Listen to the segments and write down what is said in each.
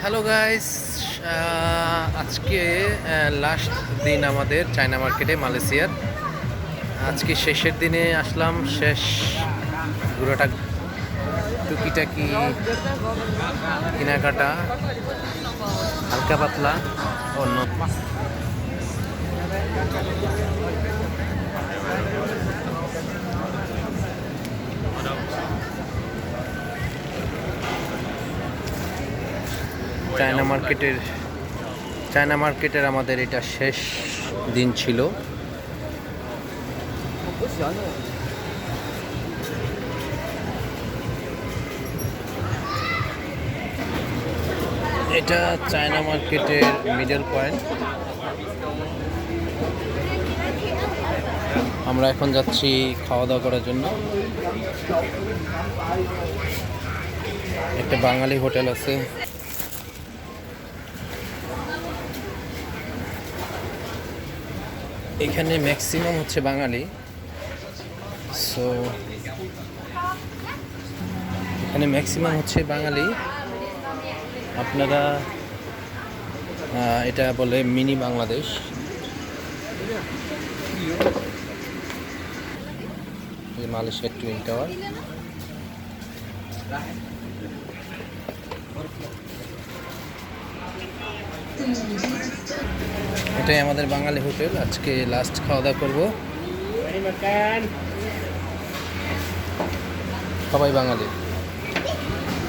Hello guys, আজকে last দিন আমাদের চায়না মার্কেটে মালয়েশিয়ার। আজকে শেষের দিনে আসলাম, শেষ ঘোরাটা টুকিটাকি কেনাকাটা হালকা পাতলা অন্য। চায়না মার্কেটের আমাদের এটা শেষ দিন ছিল। এটা চায়না মার্কেটের মিডল পয়েন্ট। আমরা এখন যাচ্ছি খাওয়া দাওয়া করার জন্য। একটা বাঙালি হোটেল আছে। এখানে ম্যাক্সিমাম হচ্ছে বাঙালি। সো এখানে ম্যাক্সিমাম হচ্ছে বাঙালি। আপনারা এটা বলে মিনি বাংলাদেশ। মালয়েশিয়ার টুইন টাওয়ার। এটাই আমাদের বাঙালি হোটেল। আজকে লাস্ট খাওয়া দাওয়া করবো। সবাই বাঙালি,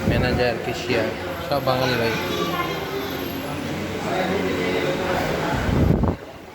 ম্যানেজার, কেশিয়ার সব বাঙালি ভাই।